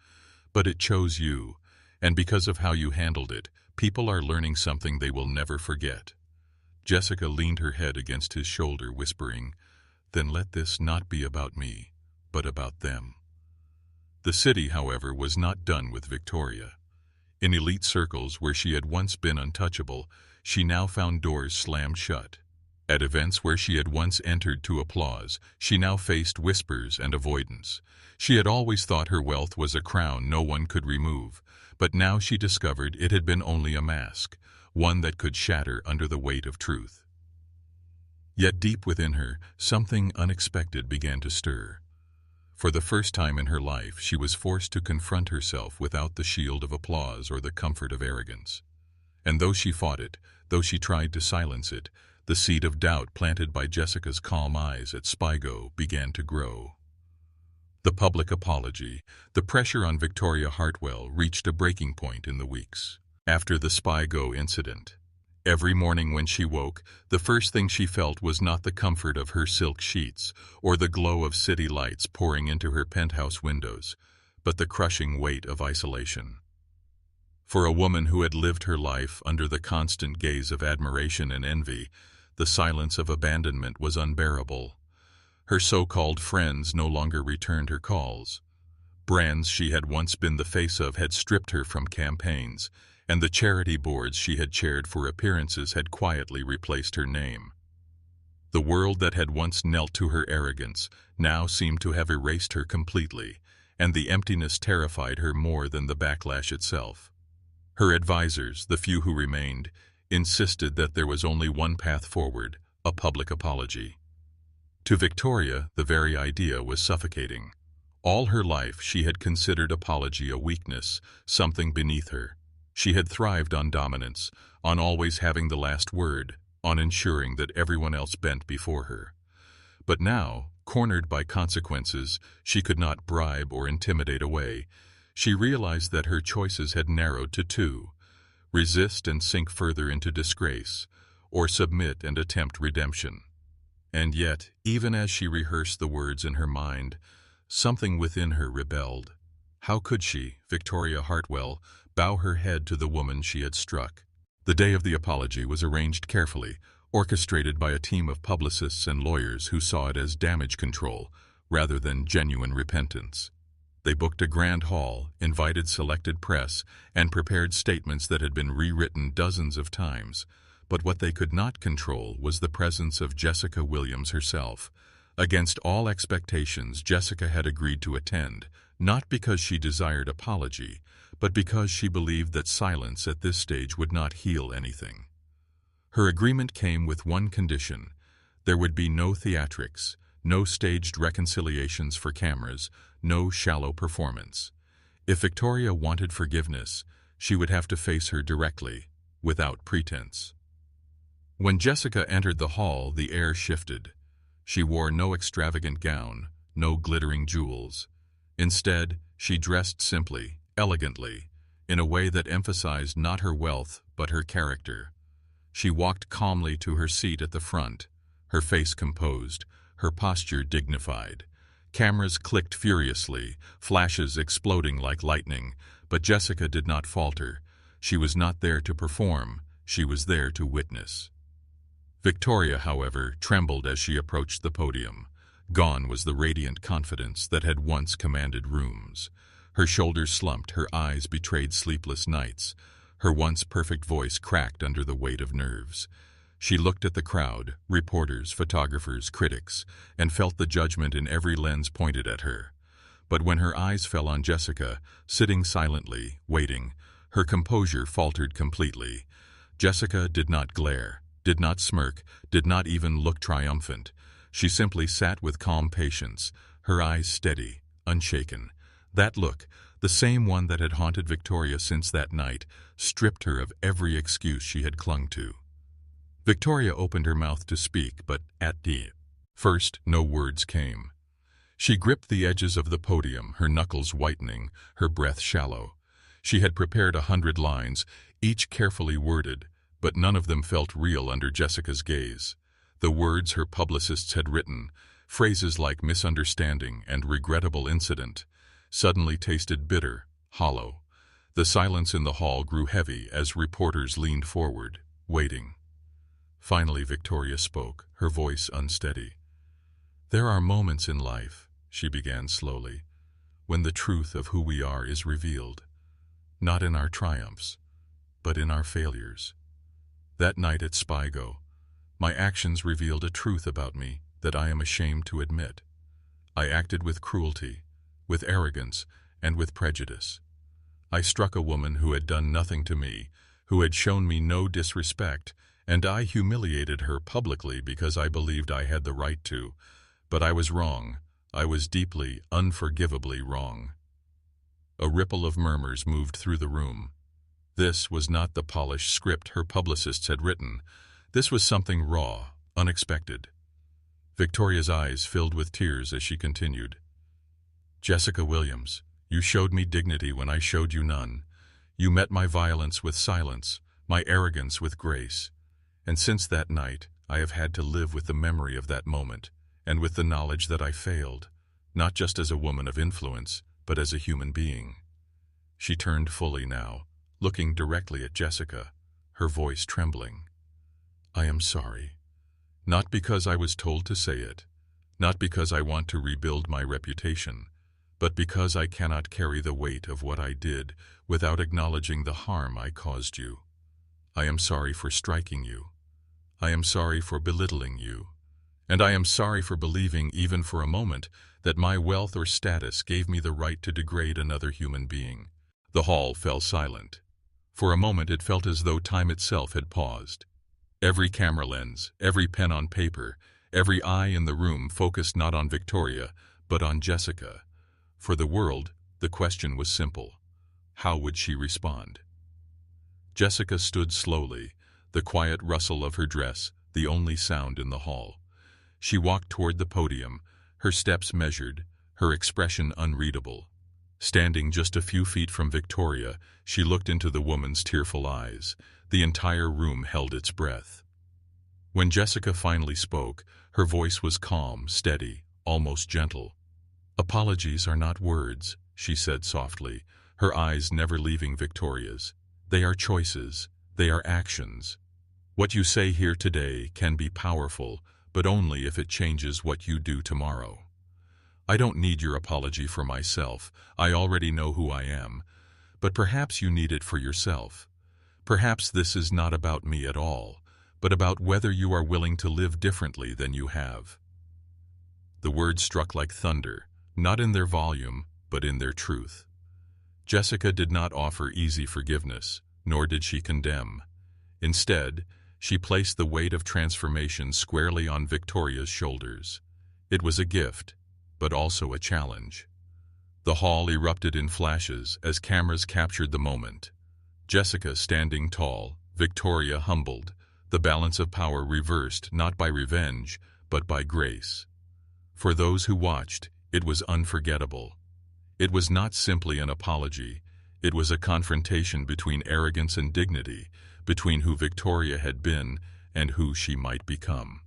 Speaker 1: "But it chose you, and because of how you handled it, people are learning something they will never forget." Jessica leaned her head against his shoulder, whispering, "Then let this not be about me, but about them." The city, however, was not done with Victoria. In elite circles where she had once been untouchable, she now found doors slammed shut. At events where she had once entered to applause, she now faced whispers and avoidance. She had always thought her wealth was a crown no one could remove, but now she discovered it had been only a mask, one that could shatter under the weight of truth. Yet deep within her, something unexpected began to stir. For the first time in her life, she was forced to confront herself without the shield of applause or the comfort of arrogance. And though she fought it, though she tried to silence it, the seed of doubt planted by Jessica's calm eyes at Spigo began to grow. The public apology, the pressure on Victoria Hartwell reached a breaking point in the weeks after the Spigo incident. Every morning when she woke, the first thing she felt was not the comfort of her silk sheets or the glow of city lights pouring into her penthouse windows, but the crushing weight of isolation. For a woman who had lived her life under the constant gaze of admiration and envy, the silence of abandonment was unbearable. Her so-called friends no longer returned her calls. Brands she had once been the face of had stripped her from campaigns, and the charity boards she had chaired for appearances had quietly replaced her name. The world that had once knelt to her arrogance now seemed to have erased her completely, and the emptiness terrified her more than the backlash itself. Her advisors, the few who remained, insisted that there was only one path forward, a public apology. To Victoria, the very idea was suffocating. All her life she had considered apology a weakness, something beneath her. She had thrived on dominance, on always having the last word, on ensuring that everyone else bent before her. But now, cornered by consequences she could not bribe or intimidate away, she realized that her choices had narrowed to two: resist and sink further into disgrace, or submit and attempt redemption. And yet, even as she rehearsed the words in her mind, something within her rebelled. How could she, Victoria Hartwell, bow her head to the woman she had struck? The day of the apology was arranged carefully, orchestrated by a team of publicists and lawyers who saw it as damage control rather than genuine repentance. They booked a grand hall, invited selected press, and prepared statements that had been rewritten dozens of times. But what they could not control was the presence of Jessica Williams herself. Against all expectations, Jessica had agreed to attend, not because she desired apology, but because she believed that silence at this stage would not heal anything. Her agreement came with one condition: there would be no theatrics, no staged reconciliations for cameras, no shallow performance. If Victoria wanted forgiveness, she would have to face her directly, without pretense. When Jessica entered the hall, the air shifted. She wore no extravagant gown, no glittering jewels. Instead, she dressed simply, elegantly, in a way that emphasized not her wealth, but her character. She walked calmly to her seat at the front, her face composed, her posture dignified. Cameras clicked furiously, flashes exploding like lightning, but Jessica did not falter. She was not there to perform, she was there to witness. Victoria, however, trembled as she approached the podium. Gone was the radiant confidence that had once commanded rooms. Her shoulders slumped, her eyes betrayed sleepless nights. Her once perfect voice cracked under the weight of nerves. She looked at the crowd, reporters, photographers, critics, and felt the judgment in every lens pointed at her. But when her eyes fell on Jessica, sitting silently, waiting, her composure faltered completely. Jessica did not glare, did not smirk, did not even look triumphant. She simply sat with calm patience, her eyes steady, unshaken. That look, the same one that had haunted Victoria since that night, stripped her of every excuse she had clung to. Victoria opened her mouth to speak, but at the first, no words came. She gripped the edges of the podium, her knuckles whitening, her breath shallow. She had prepared 100 lines, each carefully worded, but none of them felt real under Jessica's gaze. The words her publicists had written, phrases like misunderstanding and regrettable incident, suddenly tasted bitter, hollow. The silence in the hall grew heavy as reporters leaned forward, waiting. Finally, Victoria spoke, her voice unsteady. "There are moments in life," she began slowly, "when the truth of who we are is revealed, not in our triumphs, but in our failures. That night at Spigo, my actions revealed a truth about me that I am ashamed to admit. I acted with cruelty, with arrogance, and with prejudice. I struck a woman who had done nothing to me, who had shown me no disrespect, and I humiliated her publicly because I believed I had the right to. But I was wrong. I was deeply, unforgivably wrong." A ripple of murmurs moved through the room. This was not the polished script her publicists had written. This was something raw, unexpected. Victoria's eyes filled with tears as she continued. "Jessica Williams, you showed me dignity when I showed you none. You met my violence with silence, my arrogance with grace. And since that night, I have had to live with the memory of that moment, and with the knowledge that I failed, not just as a woman of influence, but as a human being." She turned fully now, looking directly at Jessica, her voice trembling. "I am sorry. Not because I was told to say it, not because I want to rebuild my reputation, but because I cannot carry the weight of what I did without acknowledging the harm I caused you. I am sorry for striking you. I am sorry for belittling you. And I am sorry for believing, even for a moment, that my wealth or status gave me the right to degrade another human being." The hall fell silent. For a moment it felt as though time itself had paused. Every camera lens, every pen on paper, every eye in the room focused not on Victoria, but on Jessica. For the world, the question was simple. How would she respond? Jessica stood slowly, the quiet rustle of her dress the only sound in the hall. She walked toward the podium, her steps measured, her expression unreadable. Standing just a few feet from Victoria, she looked into the woman's tearful eyes. The entire room held its breath. When Jessica finally spoke, her voice was calm, steady, almost gentle. "Apologies are not words," she said softly, her eyes never leaving Victoria's. "They are choices. They are actions. What you say here today can be powerful, but only if it changes what you do tomorrow. I don't need your apology for myself. I already know who I am. But perhaps you need it for yourself. Perhaps this is not about me at all, but about whether you are willing to live differently than you have." The words struck like thunder, not in their volume, but in their truth. Jessica did not offer easy forgiveness, nor did she condemn. Instead, she placed the weight of transformation squarely on Victoria's shoulders. It was a gift, but also a challenge. The hall erupted in flashes as cameras captured the moment. Jessica standing tall, Victoria humbled, the balance of power reversed not by revenge, but by grace. For those who watched, it was unforgettable. It was not simply an apology. It was a confrontation between arrogance and dignity, between who Victoria had been and who she might become.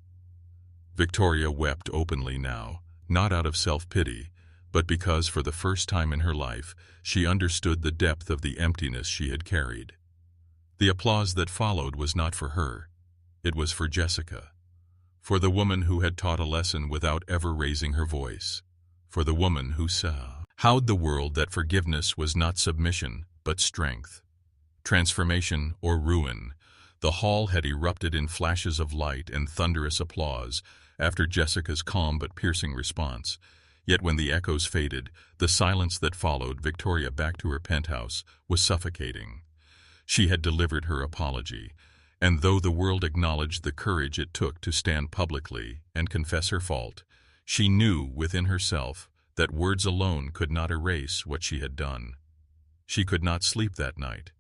Speaker 1: Victoria wept openly now, not out of self-pity, but because for the first time in her life she understood the depth of the emptiness she had carried. The applause that followed was not for her. It was for Jessica. For the woman who had taught a lesson without ever raising her voice. For the woman who showed the world that forgiveness was not submission, but strength. Transformation or ruin. The hall had erupted in flashes of light and thunderous applause after Jessica's calm but piercing response. Yet when the echoes faded, the silence that followed Victoria back to her penthouse was suffocating. She had delivered her apology, and though the world acknowledged the courage it took to stand publicly and confess her fault, she knew within herself that words alone could not erase what she had done. She could not sleep that night.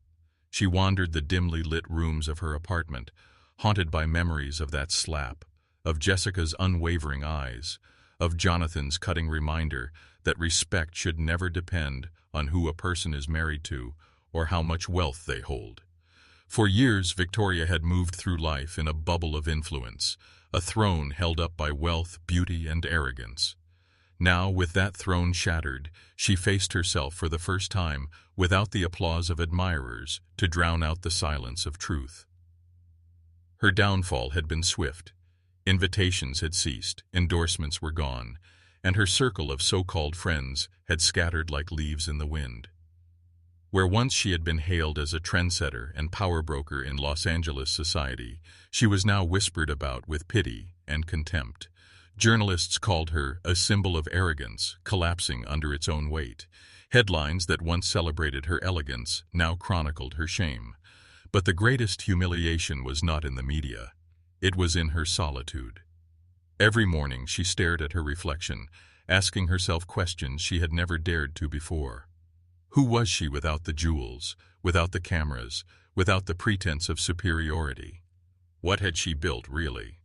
Speaker 1: She wandered the dimly lit rooms of her apartment, haunted by memories of that slap, of Jessica's unwavering eyes, of Jonathan's cutting reminder that respect should never depend on who a person is married to or how much wealth they hold. For years, Victoria had moved through life in a bubble of influence, a throne held up by wealth, beauty, and arrogance. Now, with that throne shattered, she faced herself for the first time without the applause of admirers to drown out the silence of truth. Her downfall had been swift. Invitations had ceased, endorsements were gone, and her circle of so-called friends had scattered like leaves in the wind. Where once she had been hailed as a trendsetter and power broker in Los Angeles society, she was now whispered about with pity and contempt. Journalists called her a symbol of arrogance, collapsing under its own weight. Headlines that once celebrated her elegance now chronicled her shame. But the greatest humiliation was not in the media. It was in her solitude. Every morning she stared at her reflection, asking herself questions she had never dared to before. Who was she without the jewels, without the cameras, without the pretense of superiority? What had she built, really?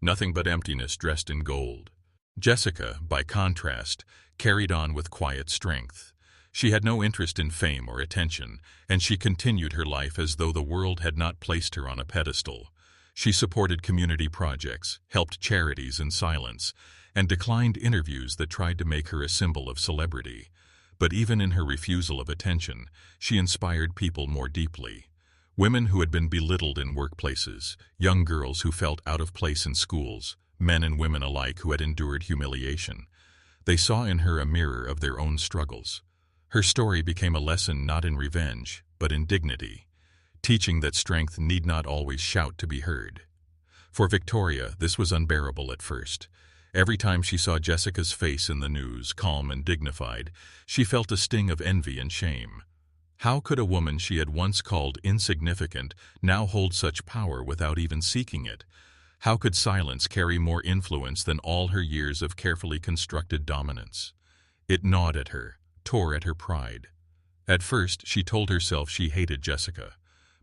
Speaker 1: Nothing but emptiness dressed in gold. Jessica, by contrast, carried on with quiet strength. She had no interest in fame or attention, and she continued her life as though the world had not placed her on a pedestal. She supported community projects, helped charities in silence, and declined interviews that tried to make her a symbol of celebrity. But even in her refusal of attention, she inspired people more deeply. Women who had been belittled in workplaces, young girls who felt out of place in schools, men and women alike who had endured humiliation. They saw in her a mirror of their own struggles. Her story became a lesson not in revenge, but in dignity, teaching that strength need not always shout to be heard. For Victoria, this was unbearable at first. Every time she saw Jessica's face in the news, calm and dignified, she felt a sting of envy and shame. How could a woman she had once called insignificant now hold such power without even seeking it? How could silence carry more influence than all her years of carefully constructed dominance? It gnawed at her, tore at her pride. At first, she told herself she hated Jessica.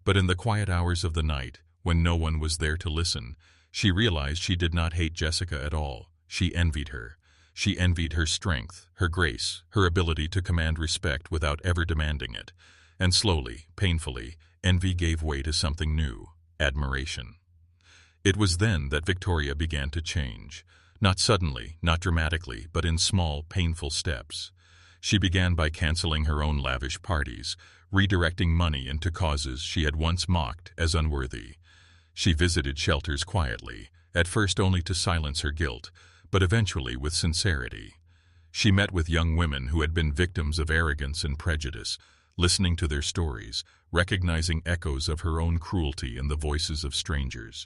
Speaker 1: But in the quiet hours of the night, when no one was there to listen, she realized she did not hate Jessica at all. She envied her. She envied her strength, her grace, her ability to command respect without ever demanding it. And slowly, painfully, envy gave way to something new, admiration. It was then that Victoria began to change. Not suddenly, not dramatically, but in small, painful steps. She began by canceling her own lavish parties, redirecting money into causes she had once mocked as unworthy. She visited shelters quietly, at first only to silence her guilt, but eventually with sincerity. She met with young women who had been victims of arrogance and prejudice, listening to their stories, recognizing echoes of her own cruelty in the voices of strangers.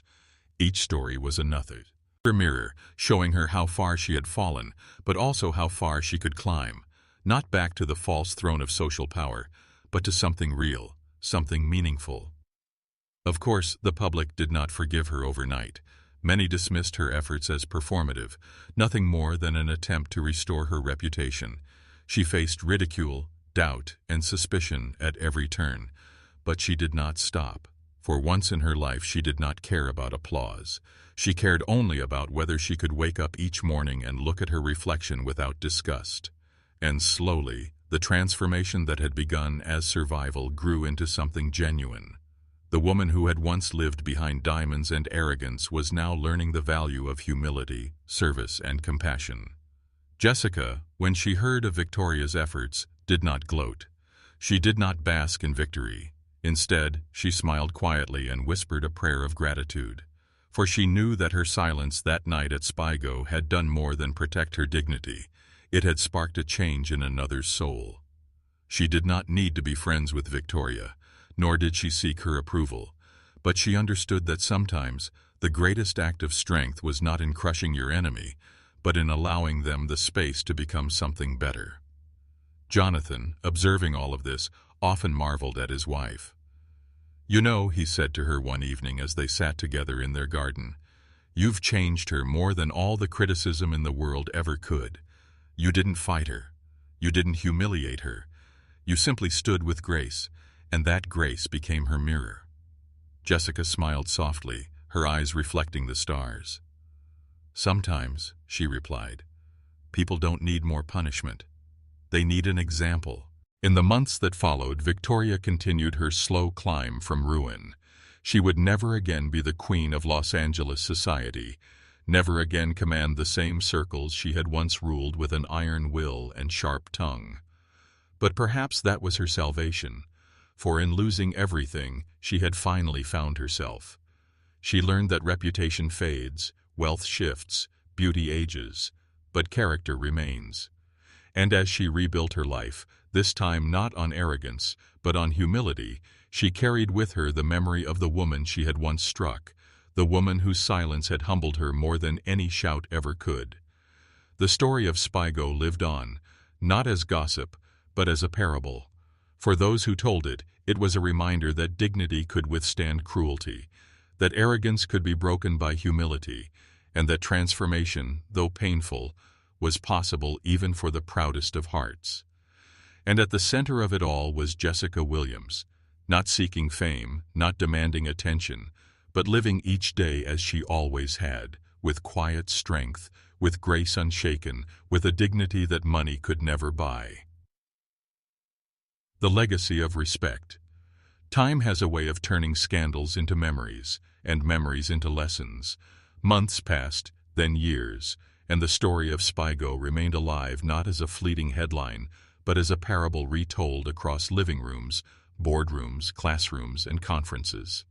Speaker 1: Each story was another mirror, showing her how far she had fallen, but also how far she could climb, not back to the false throne of social power, but to something real, something meaningful. Of course, the public did not forgive her overnight. Many dismissed her efforts as performative, nothing more than an attempt to restore her reputation. She faced ridicule, doubt, and suspicion at every turn, but she did not stop. For once in her life, she did not care about applause. She cared only about whether she could wake up each morning and look at her reflection without disgust. And slowly, the transformation that had begun as survival grew into something genuine. The woman who had once lived behind diamonds and arrogance was now learning the value of humility, service, and compassion. Jessica, when she heard of Victoria's efforts, did not gloat. She did not bask in victory. Instead, she smiled quietly and whispered a prayer of gratitude. For she knew that her silence that night at Spigo had done more than protect her dignity. It had sparked a change in another's soul. She did not need to be friends with Victoria, nor did she seek her approval. But she understood that sometimes the greatest act of strength was not in crushing your enemy, but in allowing them the space to become something better. Jonathan, observing all of this, often marveled at his wife. "You know," he said to her one evening as they sat together in their garden, "you've changed her more than all the criticism in the world ever could. You didn't fight her. You didn't humiliate her. You simply stood with grace, and that grace became her mirror." Jessica smiled softly, her eyes reflecting the stars. "Sometimes," she replied, "people don't need more punishment. They need an example." In the months that followed, Victoria continued her slow climb from ruin. She would never again be the queen of Los Angeles society, never again command the same circles she had once ruled with an iron will and sharp tongue. But perhaps that was her salvation, for in losing everything, she had finally found herself. She learned that reputation fades, wealth shifts, beauty ages, but character remains. And as she rebuilt her life, this time not on arrogance, but on humility, she carried with her the memory of the woman she had once struck, the woman whose silence had humbled her more than any shout ever could. The story of Spigo lived on, not as gossip, but as a parable. For those who told it, it was a reminder that dignity could withstand cruelty, that arrogance could be broken by humility, and that transformation, though painful, was possible even for the proudest of hearts. And at the center of it all was Jessica Williams, not seeking fame, not demanding attention, but living each day as she always had, with quiet strength, with grace unshaken, with a dignity that money could never buy. The legacy of respect. Time has a way of turning scandals into memories, and memories into lessons. Months passed, then years, and the story of Spigo remained alive not as a fleeting headline, but as a parable retold across living rooms, boardrooms, classrooms, and conferences.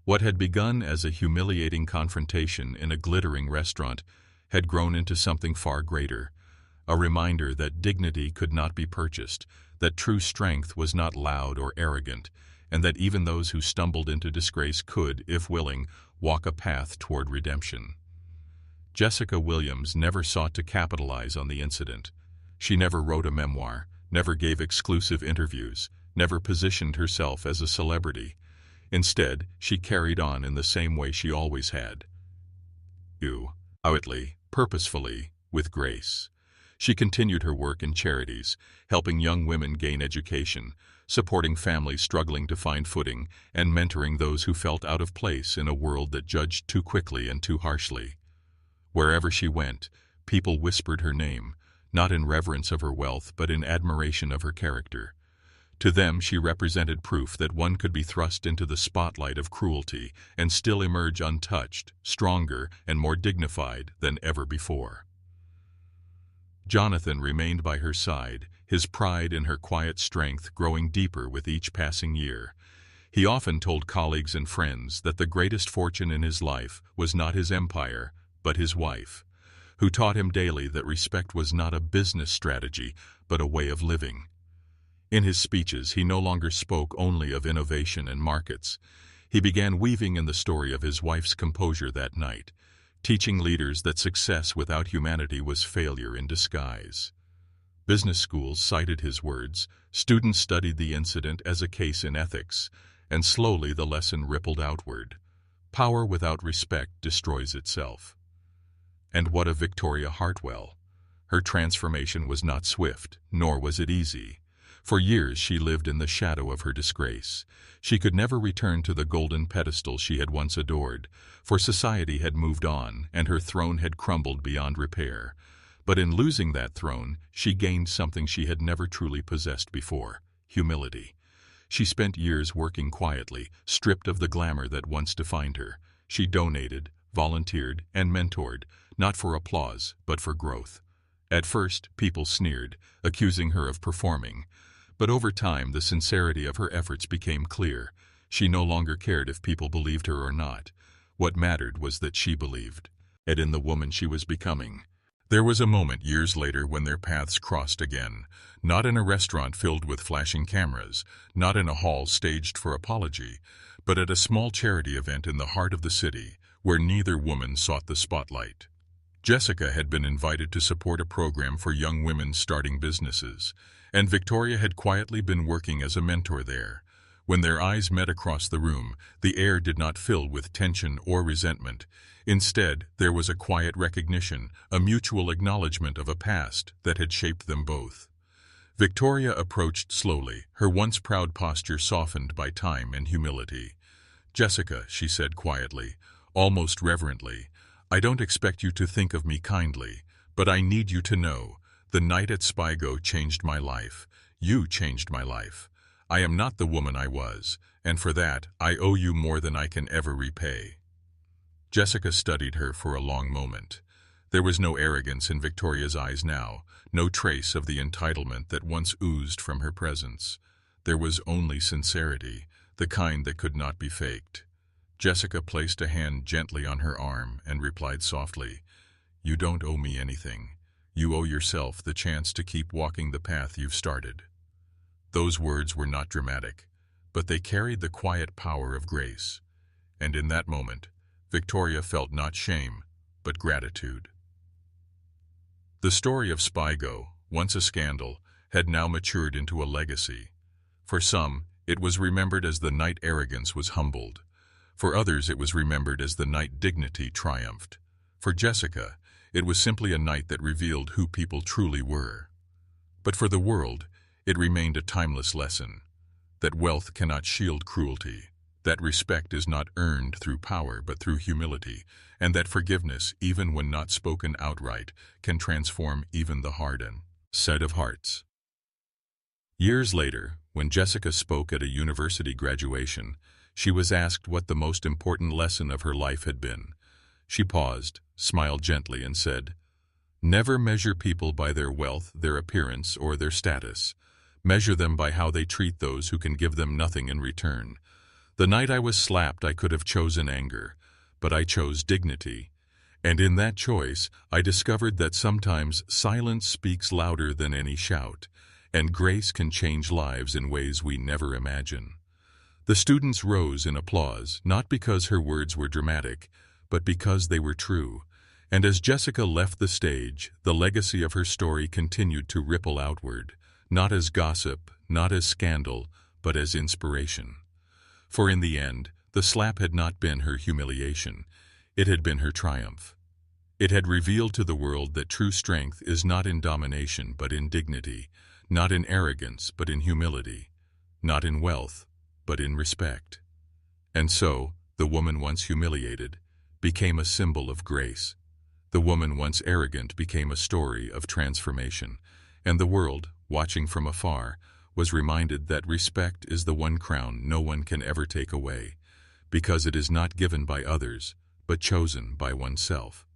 Speaker 1: What had begun as a humiliating confrontation in a glittering restaurant had grown into something far greater, a reminder that dignity could not be purchased, that true strength was not loud or arrogant, and that even those who stumbled into disgrace could, if willing, walk a path toward redemption. Jessica Williams never sought to capitalize on the incident. She never wrote a memoir, never gave exclusive interviews, never positioned herself as a celebrity. Instead, she carried on in the same way she always had. Quietly, purposefully, with grace. She continued her work in charities, helping young women gain education, supporting families struggling to find footing, and mentoring those who felt out of place in a world that judged too quickly and too harshly. Wherever she went, people whispered her name, not in reverence of her wealth but in admiration of her character. To them she represented proof that one could be thrust into the spotlight of cruelty and still emerge untouched, stronger, and more dignified than ever before. Jonathan remained by her side, his pride in her quiet strength growing deeper with each passing year. He often told colleagues and friends that the greatest fortune in his life was not his empire, but his wife, who taught him daily that respect was not a business strategy, but a way of living. In his speeches, he no longer spoke only of innovation and markets. He began weaving in the story of his wife's composure that night, teaching leaders that success without humanity was failure in disguise. Business schools cited his words, students studied the incident as a case in ethics, and slowly the lesson rippled outward. Power without respect destroys itself. And what of Victoria Hartwell? Her transformation was not swift, nor was it easy. For years she lived in the shadow of her disgrace. She could never return to the golden pedestal she had once adored, for society had moved on and her throne had crumbled beyond repair. But in losing that throne, she gained something she had never truly possessed before: humility. She spent years working quietly, stripped of the glamour that once defined her. She donated, volunteered, and mentored, not for applause, but for growth. At first, people sneered, accusing her of performing. But over time, the sincerity of her efforts became clear. She no longer cared if people believed her or not. What mattered was that she believed, and in the woman she was becoming. There was a moment years later when their paths crossed again, not in a restaurant filled with flashing cameras, not in a hall staged for apology, but at a small charity event in the heart of the city, where neither woman sought the spotlight. Jessica had been invited to support a program for young women starting businesses, and Victoria had quietly been working as a mentor there. When their eyes met across the room, the air did not fill with tension or resentment. Instead, there was a quiet recognition, a mutual acknowledgement of a past that had shaped them both. Victoria approached slowly, her once proud posture softened by time and humility. "Jessica," she said quietly, almost reverently, "I don't expect you to think of me kindly, but I need you to know, the night at Spigo changed my life. You changed my life. I am not the woman I was, and for that, I owe you more than I can ever repay." Jessica studied her for a long moment. There was no arrogance in Victoria's eyes now, no trace of the entitlement that once oozed from her presence. There was only sincerity, the kind that could not be faked. Jessica placed a hand gently on her arm and replied softly, "You don't owe me anything. You owe yourself the chance to keep walking the path you've started." Those words were not dramatic, but they carried the quiet power of grace. And in that moment, Victoria felt not shame, but gratitude. The story of Spigo, once a scandal, had now matured into a legacy. For some, it was remembered as the night arrogance was humbled. For others, it was remembered as the night dignity triumphed. For Jessica, it was simply a night that revealed who people truly were. But for the world, it remained a timeless lesson, that wealth cannot shield cruelty, that respect is not earned through power but through humility, and that forgiveness, even when not spoken outright, can transform even the hardened set of hearts. Years later, when Jessica spoke at a university graduation, she was asked what the most important lesson of her life had been. She paused, smiled gently, and said, "Never measure people by their wealth, their appearance, or their status. Measure them by how they treat those who can give them nothing in return. The night I was slapped, I could have chosen anger, but I chose dignity. And in that choice, I discovered that sometimes silence speaks louder than any shout, and grace can change lives in ways we never imagine." The students rose in applause, not because her words were dramatic, but because they were true. And as Jessica left the stage, the legacy of her story continued to ripple outward, not as gossip, not as scandal, but as inspiration. For in the end, the slap had not been her humiliation, it had been her triumph. It had revealed to the world that true strength is not in domination but in dignity, not in arrogance but in humility, not in wealth but in respect. And so, the woman once humiliated became a symbol of grace. The woman once arrogant became a story of transformation, and the world, watching from afar, was reminded that respect is the one crown no one can ever take away, because it is not given by others, but chosen by oneself.